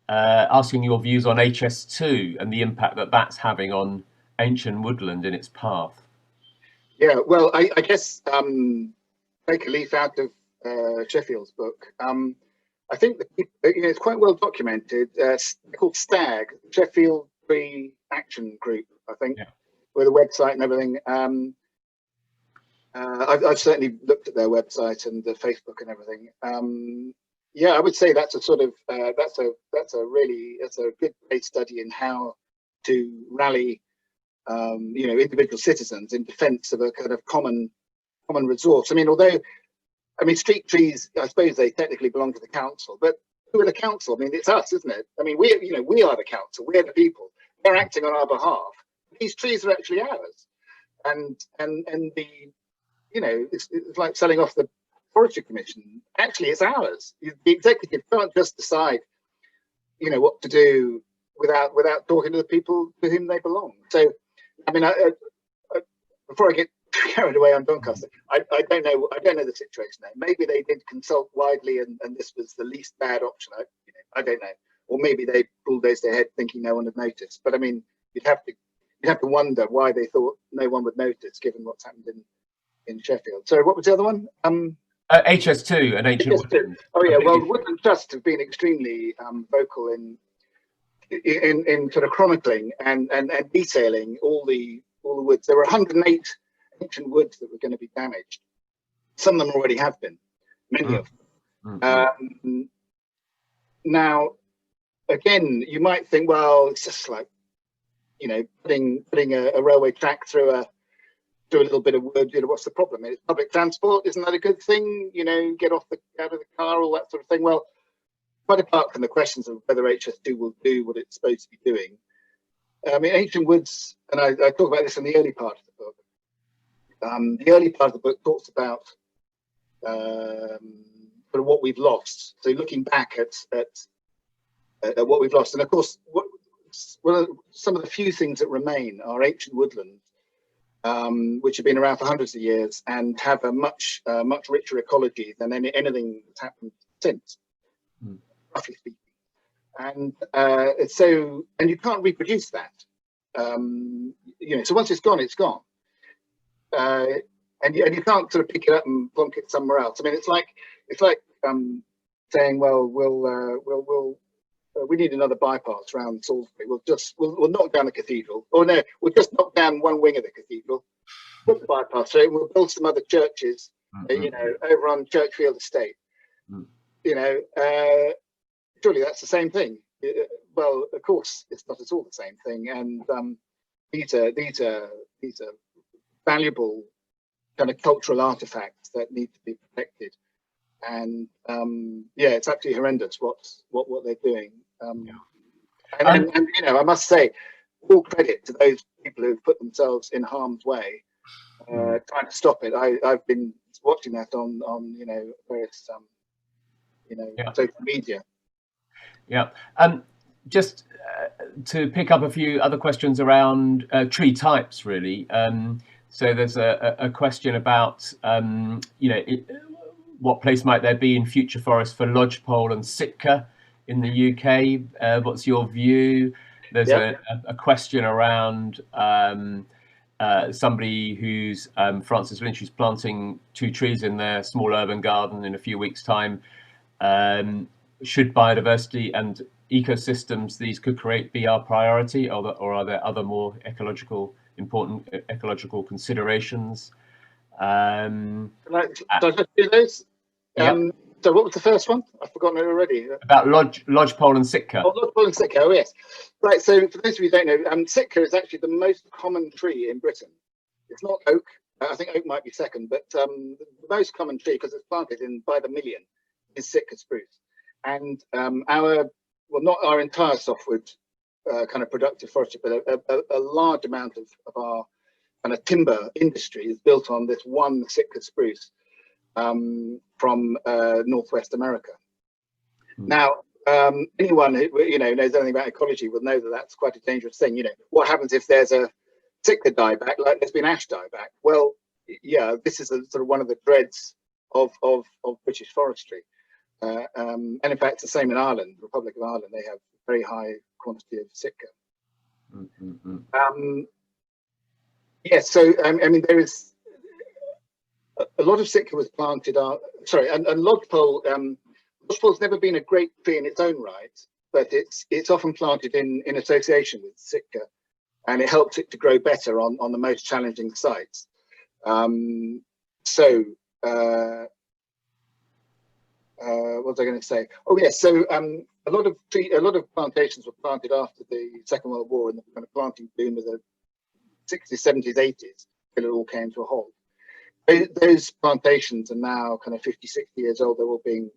asking your views on HS2 and the impact that that's having on ancient woodland in its path? Yeah, well, I guess take a leaf out of Sheffield's book. I think that, it's quite well documented. They're called STAG, Sheffield Tree Action Group, I think, Yeah. with a website and everything. I've certainly looked at their website and the Facebook and everything. Yeah, I would say that's a sort of that's a good case study in how to rally individual citizens in defence of a kind of common resource. I mean, street trees, I suppose they technically belong to the council, but who are the council? I mean, it's us, isn't it? I mean, we are the council. We're the people. They're acting on our behalf. These trees are actually ours, and the it's like selling off the Forestry Commission. Actually, it's ours. The executive can't just decide, what to do without talking to the people to whom they belong. So, I mean, before I get carried away on Doncaster, I don't know the situation there. Maybe they did consult widely, and this was the least bad option. I don't know, or maybe they bulldozed ahead thinking no one would notice. But I mean, you'd have to wonder why they thought no one would notice, given what's happened in Sheffield. So what was the other one? HS2 and ancient woodland. Oh yeah, well, the Woodland Trust have been extremely vocal in sort of chronicling and detailing all the woods. There were 108 ancient woods that were going to be damaged. Some of them already have been, many of them. Now, again, you might think, well, it's just like, putting a railway track through a little bit of wood. What's the problem? It's public transport. Isn't that a good thing? Get out of the car, all that sort of thing. Well, quite apart from the questions of whether HS2 will do what it's supposed to be doing, I mean, ancient woods, and I talk about this in the early part of the book. The early part of the book talks about sort of what we've lost. So looking back at what we've lost, and of course, some of the few things that remain are ancient woodlands, which have been around for hundreds of years and have a much richer ecology than anything that's happened since, roughly speaking. And and you can't reproduce that. So once it's gone, it's gone. And you can't sort of pick it up and plonk it somewhere else. I mean, it's like saying, well, we need another bypass around Salisbury. We'll knock down the cathedral, or no, we'll just knock down one wing of the cathedral, put the bypass through, and we'll build some other churches, over on Churchfield Estate. Surely that's the same thing. Well, of course, it's not at all the same thing. And these are valuable kind of cultural artifacts that need to be protected. And it's absolutely horrendous what they're doing. And I must say, all credit to those people who've put themselves in harm's way, trying to stop it. I've been watching that on various social media. Yeah. Just to pick up a few other questions around tree types, really. So there's a question about what place might there be in future forests for lodgepole and Sitka in the UK? What's your view? There's a question around somebody who's Francis Lynch, who's planting 2 trees in their small urban garden in a few weeks' time. Should biodiversity and ecosystems these could create be our priority, or are there other more important ecological considerations? Did I just do those? So what was the first one? I've forgotten it already. About lodgepole and Sitka. Oh, lodgepole and Sitka. Oh, yes. Right. So for those of you who don't know, Sitka is actually the most common tree in Britain. It's not oak. I think oak might be second, but the most common tree, because it's planted by the million, is Sitka spruce. And not our entire softwood kind of productive forestry, but a large amount of our kind of timber industry is built on this one Sitka spruce from Northwest America. Now, anyone who knows anything about ecology will know that that's quite a dangerous thing. What happens if there's a Sitka dieback, like there's been ash dieback? Well, yeah, this is sort of one of the dreads of British forestry. And in fact, it's the same in Ireland, Republic of Ireland. They have very high quantity of Sitka. Yes, so I mean, there is a lot of Sitka was planted. And lodgepole. Lodgepole's never been a great tree in its own right, but it's often planted in association with Sitka, and it helps it to grow better on the most challenging sites. What was I going to say? Oh yes, so a lot of plantations were planted after the Second World War, and the kind of planting boom of the 60s, 70s, 80s, till it all came to a halt. Those plantations are now kind of 50, 60 years old. They're all being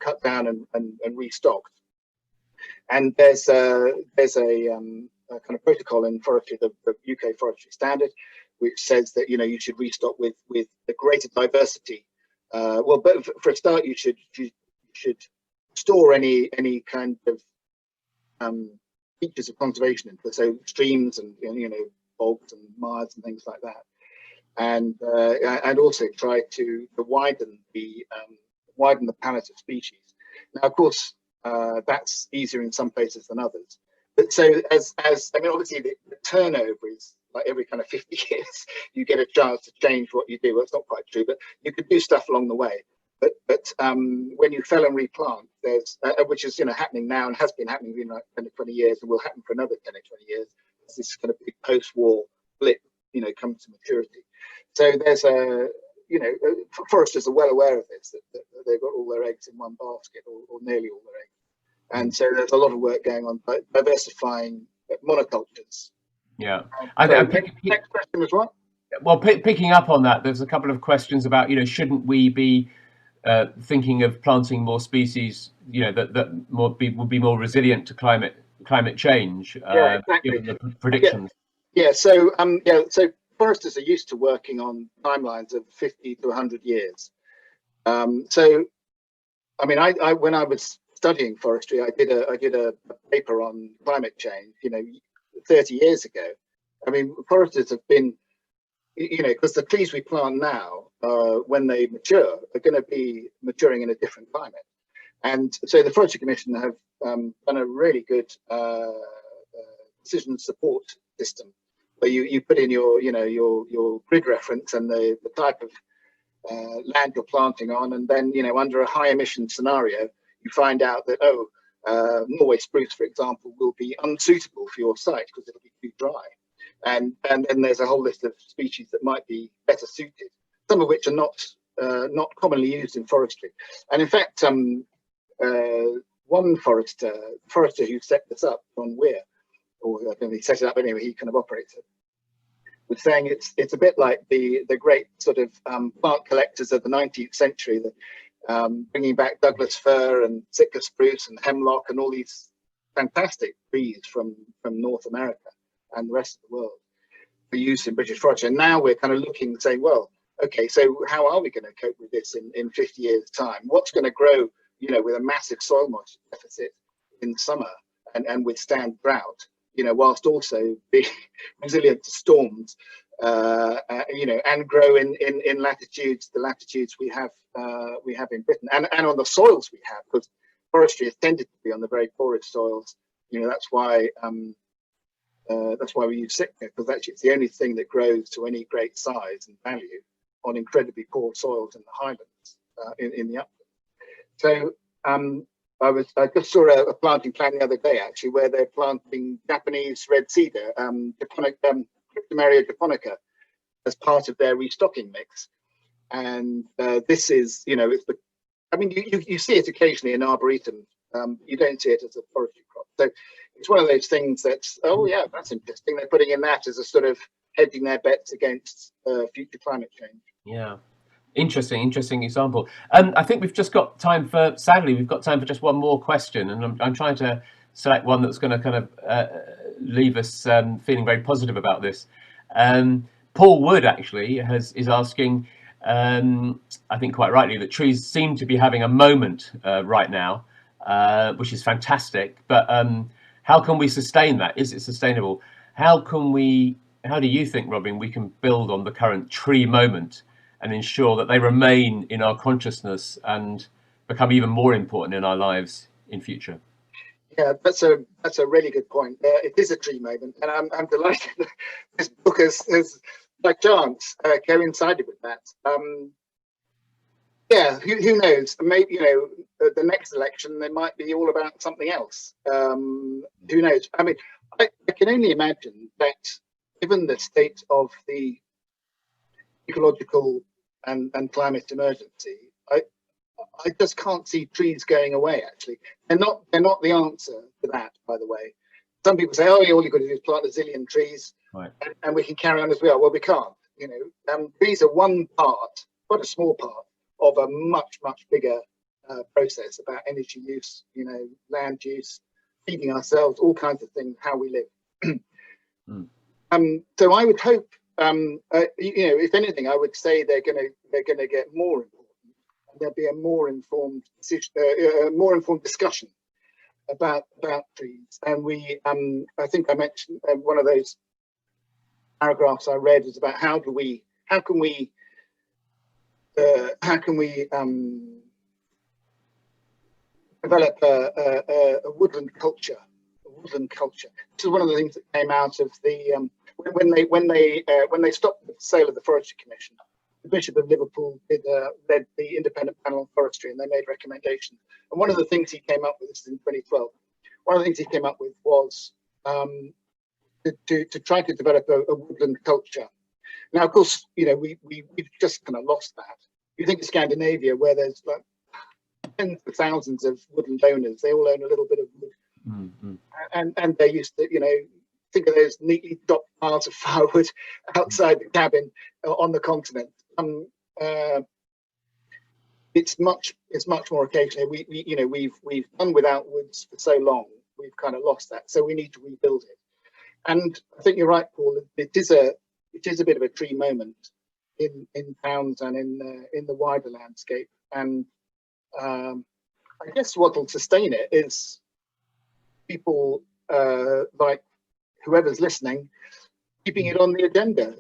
cut down and restocked. And there's a kind of protocol in forestry, the UK Forestry Standard, which says that you should restock with a greater diversity. But for a start, you should store any kind of features of conservation, so streams and bogs and mires and things like that, and also try to widen the palette of species. Now, of course, that's easier in some places than others. But so as I mean, obviously the turnover is like every kind of 50 years you get a chance to change what you do. Well, it's not quite true, but you could do stuff along the way. But when you fell and replant, there's which is happening now and has been happening in like 10 to 20 years and will happen for another 10 or 20 years. As this kind of big post-war blip, comes to maturity. So there's foresters are well aware of this, that they've got all their eggs in one basket, or nearly all their eggs. And so there's a lot of work going on diversifying monocultures. Yeah. Next question was what? Well, picking up on that, there's a couple of questions about, shouldn't we be thinking of planting more species, that would be more resilient to climate change, yeah, exactly. given the predictions? Yeah. So so foresters are used to working on timelines of 50 to 100 years. So, I mean, I when I was studying forestry, I did a paper on climate change, 30 years ago. I mean, foresters have been, because the trees we plant now, when they mature, are going to be maturing in a different climate. And so the Forestry Commission have done a really good decision support system, where you put in your grid reference and the type of land you're planting on, and then under a high emission scenario, you find out that Norway spruce, for example, will be unsuitable for your site because it'll be too dry, and then there's a whole list of species that might be better suited, some of which are not commonly used in forestry. And in fact, one forester who set this up, John Weir, or I don't know if he set it up anyway, he kind of operates it, was saying it's a bit like the great sort of plant collectors of the 19th century, bringing back Douglas fir and Sitka spruce and hemlock and all these fantastic trees from North America and the rest of the world for use in British forestry. And now we're kind of looking and saying, well, okay, so how are we going to cope with this in 50 years' time? What's going to grow, with a massive soil moisture deficit in summer and withstand drought, whilst also being resilient to storms, and grow in the latitudes we have in Britain, and on the soils we have, because forestry has tended to be on the very poorest soils. That's why we use Sitka, because actually it's the only thing that grows to any great size and value on incredibly poor soils in the highlands, in the uplands. So I just saw a planting plan the other day, actually, where they're planting Japanese red cedar, Cryptomeria japonica, as part of their restocking mix. And this is, you see it occasionally in arboretums. You don't see it as a forestry crop. So it's one of those things that's, oh yeah, that's interesting. They're putting in that as a sort of hedging their bets against future climate change. Yeah. Interesting example. I think we've just got time for, sadly, we've got time for just one more question, and I'm trying to select one that's going to kind of leave us feeling very positive about this. Paul Wood actually is asking, I think quite rightly, that trees seem to be having a moment right now, which is fantastic. But how can we sustain that? Is it sustainable? How do you think, Robin, we can build on the current tree moment and ensure that they remain in our consciousness and become even more important in our lives in future? Yeah, that's a really good point. It is a tree moment, and I'm delighted that this book has by chance coincided with that. Yeah, who knows? Maybe, you know, the next election they might be all about something else. Who knows? I mean, I can only imagine that, given the state of the ecological and climate emergency, I just can't see trees going away. Actually, they're not the answer to that. By the way, some people say, "Oh, all you've got to do is plant a zillion trees, Right. and we can carry on as we are." Well, we can't. You know, trees are one part, quite a small part of a much bigger process about energy use. You know, land use, feeding ourselves, all kinds of things, how we live. So I would hope, you know, if anything, I would say they're gonna get more important. There'll be a more informed decision, more informed discussion about trees. And we, I think I mentioned one of those paragraphs I read is about how can we develop a woodland culture. This is one of the things that came out of the when they stopped the sale of the Forestry Commission. The Bishop of Liverpool led the independent panel on forestry, and they made recommendations. And one of the things he came up with, this is in 2012, one of the things he came up with was to try to develop a woodland culture. Now, of course, you know, we've just kind of lost that. You think of Scandinavia, where there's like tens of thousands of woodland owners, they all own a little bit of wood, and they're used to, you know, think of those neatly dropped piles of firewood outside the cabin on the continent. It's much more occasionally. We've done without woods for so long. We've kind of lost that, so we need to rebuild it. And I think you're right, Paul. It is a bit of a tree moment in towns and in the wider landscape. And I guess what will sustain it is people like whoever's listening, keeping it on the agenda,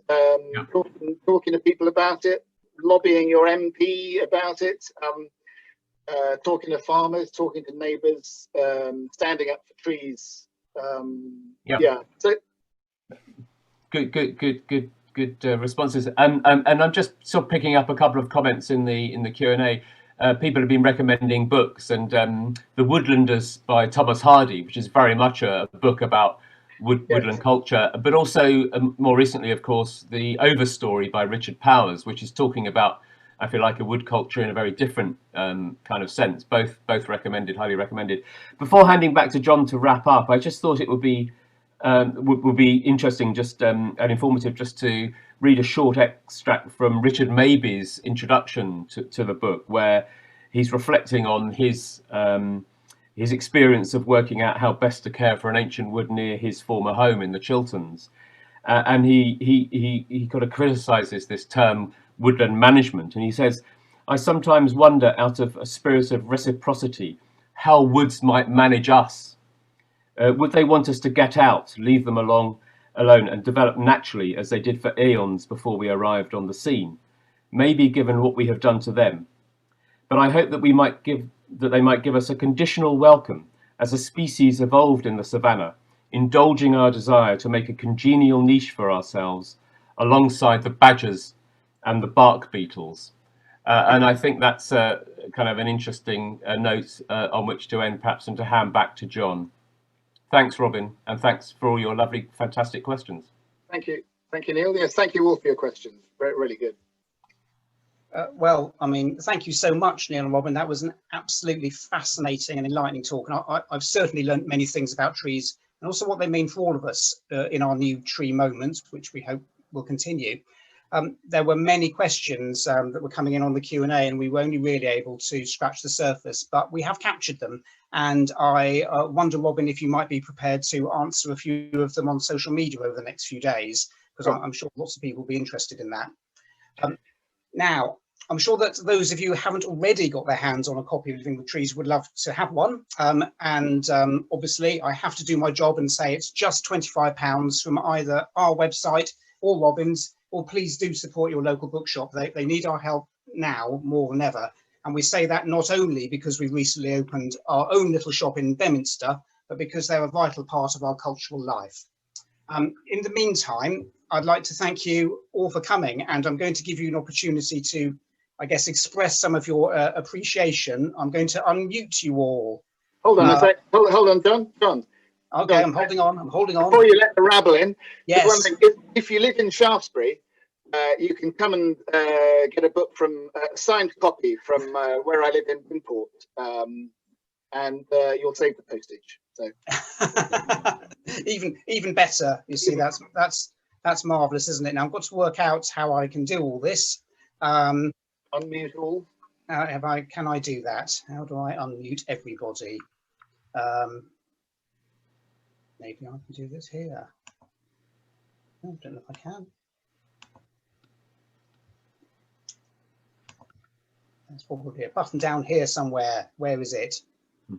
talking to people about it, lobbying your MP about it, talking to farmers, talking to neighbours, standing up for trees. Yeah. So good responses. And I'm just sort of picking up a couple of comments in the Q&A. People have been recommending books, and The Woodlanders by Thomas Hardy, which is very much a book about woodland culture, but also more recently, of course, The Overstory by Richard Powers, which is talking about, I feel like, a wood culture in a very different kind of sense. Both recommended, highly recommended. Before handing back to John to wrap up, I just thought it would be interesting, just and informative, just to read a short extract from Richard Maybe's introduction to the book, where he's reflecting on his experience of working out how best to care for an ancient wood near his former home in the Chilterns, and he kind of criticises this term woodland management, and he says, "I sometimes wonder, out of a spirit of reciprocity, how woods might manage us. Would they want us to get out, leave them alone, and develop naturally as they did for eons before we arrived on the scene? Maybe, given what we have done to them. But I hope that they might give us a conditional welcome as a species evolved in the savannah, indulging our desire to make a congenial niche for ourselves alongside the badgers and the bark beetles." And I think that's kind of an interesting note on which to end, perhaps, and to hand back to John. Thanks, Robin, and thanks for all your lovely, fantastic questions. Thank you, Neil. Yes, thank you all for your questions. Really good. Well, I mean, thank you so much, Neil and Robin. That was an absolutely fascinating and enlightening talk. And I've certainly learned many things about trees and also what they mean for all of us in our new tree moment, which we hope will continue. There were many questions that were coming in on the Q&A, and we were only really able to scratch the surface, but we have captured them. And I wonder, Robin, if you might be prepared to answer a few of them on social media over the next few days, because I'm sure lots of people will be interested in that. Now, I'm sure that those of you who haven't already got their hands on a copy of Living with Trees would love to have one. Obviously, I have to do my job and say it's just £25 from either our website or Robin's, or please do support your local bookshop. They need our help now more than ever. And we say that not only because we recently opened our own little shop in Bedminster, but because they're a vital part of our cultural life. In the meantime, I'd like to thank you all for coming, and I'm going to give you an opportunity to, I guess, express some of your appreciation. I'm going to unmute you all. Hold on a sec. Hold on, John. Okay, I'm holding on. Before you let the rabble in, yes. One thing, if you live in Shaftesbury, you can come and get a book from a signed copy from where I live in Winport, and you'll save the postage. So even better. You see, that's marvelous, isn't it? Now I've got to work out how I can do all this. Unmute all. Can I do that? How do I unmute everybody? Maybe I can do this here. I don't know if I can. There's probably a button down here somewhere. Where is it? I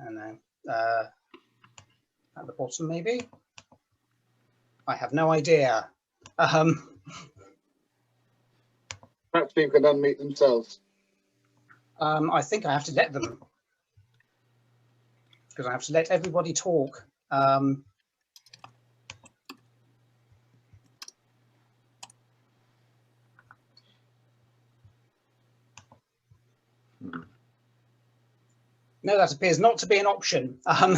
don't know. At the bottom, maybe? I have no idea. Perhaps people can unmute themselves. I think I have to let them, because I have to let everybody talk. No, that appears not to be an option. I'm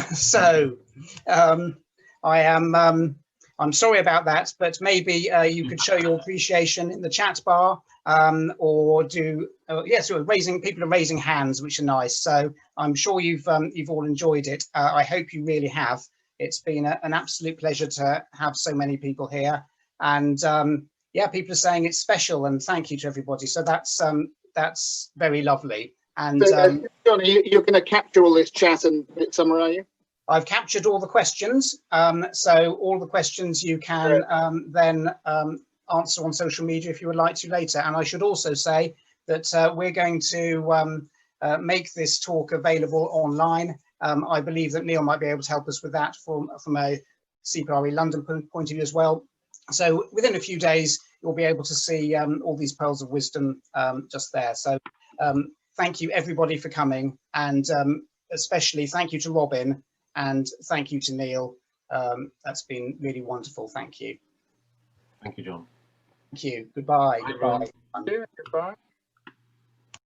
sorry about that, but maybe you could show your appreciation in the chat bar, or do yes, people are raising hands, which are nice. So I'm sure you've all enjoyed it. I hope you really have. It's been an absolute pleasure to have so many people here, and yeah, people are saying it's special, and thank you to everybody. So that's very lovely. And so, John, you're going to capture all this chat and put it somewhere, are you? I've captured all the questions, so all the questions you can then answer on social media if you would like to later. And I should also say that we're going to make this talk available online. I believe that Neil might be able to help us with that from a CPRE London point of view as well. So within a few days, you'll be able to see all these pearls of wisdom just there. So thank you everybody for coming, and especially thank you to Robin. And thank you to Neil. That's been really wonderful. Thank you. Thank you, John. Thank you. Goodbye. Bye, Goodbye. Goodbye.